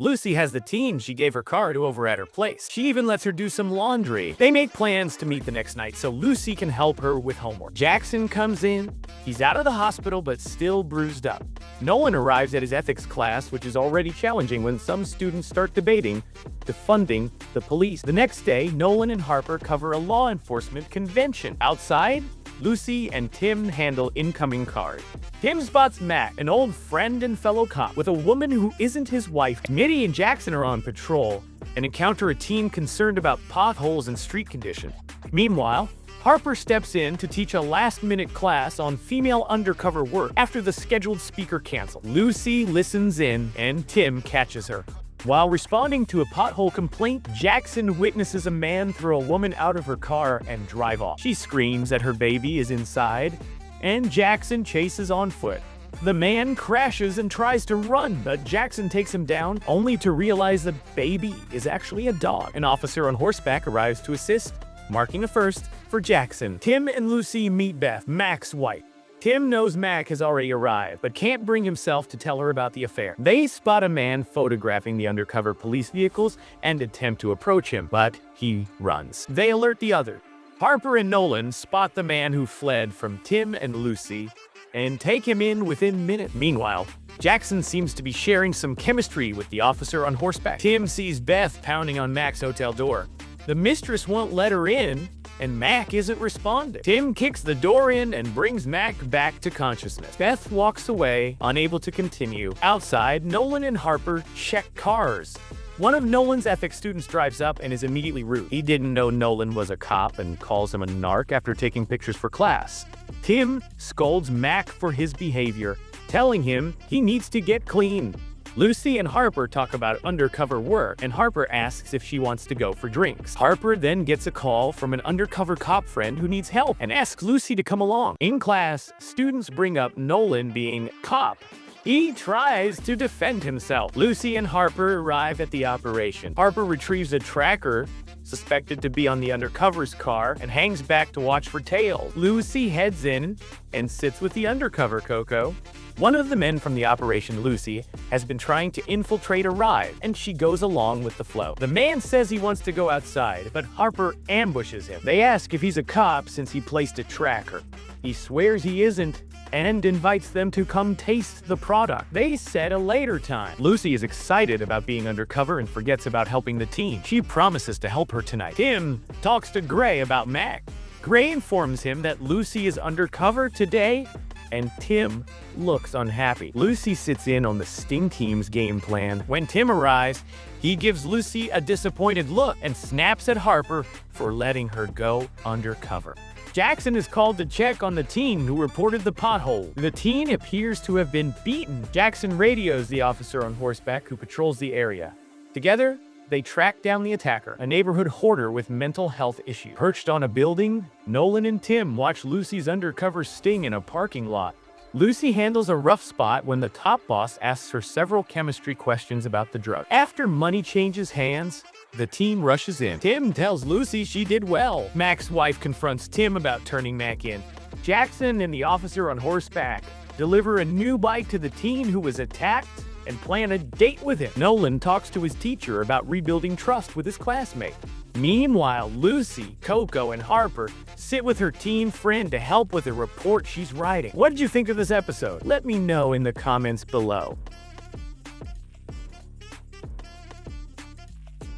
Lucy has the teen she gave her car to over at her place. She even lets her do some laundry. They make plans to meet the next night so Lucy can help her with homework. Jackson comes in. He's out of the hospital but still bruised up. Nolan arrives at his ethics class, which is already challenging when some students start debating defunding the police. The next day, Nolan and Harper cover a law enforcement convention. Outside, Lucy and Tim handle incoming cars. Tim spots Matt, an old friend and fellow cop, with a woman who isn't his wife. Mitty and Jackson are on patrol and encounter a team concerned about potholes and street conditions. Meanwhile, Harper steps in to teach a last-minute class on female undercover work after the scheduled speaker canceled. Lucy listens in, and Tim catches her. While responding to a pothole complaint, Jackson witnesses a man throw a woman out of her car and drive off. She screams that her baby is inside, and Jackson chases on foot. The man crashes and tries to run, but Jackson takes him down, only to realize the baby is actually a dog. An officer on horseback arrives to assist, marking a first for Jackson. Tim and Lucy meet Beth, Mac's wife. Tim knows Mac has already arrived, but can't bring himself to tell her about the affair. They spot a man photographing the undercover police vehicles and attempt to approach him, but he runs. They alert the others. Harper and Nolan spot the man who fled from Tim and Lucy and take him in within minutes. Meanwhile, Jackson seems to be sharing some chemistry with the officer on horseback. Tim sees Beth pounding on Mac's hotel door. The mistress won't let her in, and Mac isn't responding. Tim kicks the door in and brings Mac back to consciousness. Beth walks away, unable to continue. Outside, Nolan and Harper check cars. One of Nolan's ethics students drives up and is immediately rude. He didn't know Nolan was a cop and calls him a narc after taking pictures for class. Tim scolds Mac for his behavior, telling him he needs to get clean. Lucy and Harper talk about undercover work, and Harper asks if she wants to go for drinks. Harper then gets a call from an undercover cop friend who needs help and asks Lucy to come along. In class, students bring up Nolan being cop. He tries to defend himself. Lucy and Harper arrive at the operation. Harper retrieves a tracker suspected to be on the undercover's car and hangs back to watch for tails. Lucy heads in and sits with the undercover Coco. One of the men from the operation Lucy has been trying to infiltrate arrives, and she goes along with the flow. The man says he wants to go outside, but Harper ambushes him. They ask if he's a cop since he placed a tracker. He swears he isn't and invites them to come taste the product. They set a later time. Lucy is excited about being undercover and forgets about helping the team. She promises to help her tonight. Tim talks to Gray about Mac. Gray informs him that Lucy is undercover today, and Tim looks unhappy. Lucy sits in on the Sting team's game plan. When Tim arrives, he gives Lucy a disappointed look and snaps at Harper for letting her go undercover. Jackson is called to check on the teen who reported the pothole. The teen appears to have been beaten. Jackson radios the officer on horseback who patrols the area. Together, they track down the attacker, a neighborhood hoarder with mental health issues. Perched on a building, Nolan and Tim watch Lucy's undercover sting in a parking lot. Lucy handles a rough spot when the top boss asks her several chemistry questions about the drug. After money changes hands, the team rushes in. Tim tells Lucy she did well. Mac's wife confronts Tim about turning Mac in. Jackson and the officer on horseback deliver a new bite to the teen who was attacked and plan a date with him. Nolan talks to his teacher about rebuilding trust with his classmate. Meanwhile, Lucy, Coco, and Harper sit with her teen friend to help with a report she's writing. What did you think of this episode? Let me know in the comments below.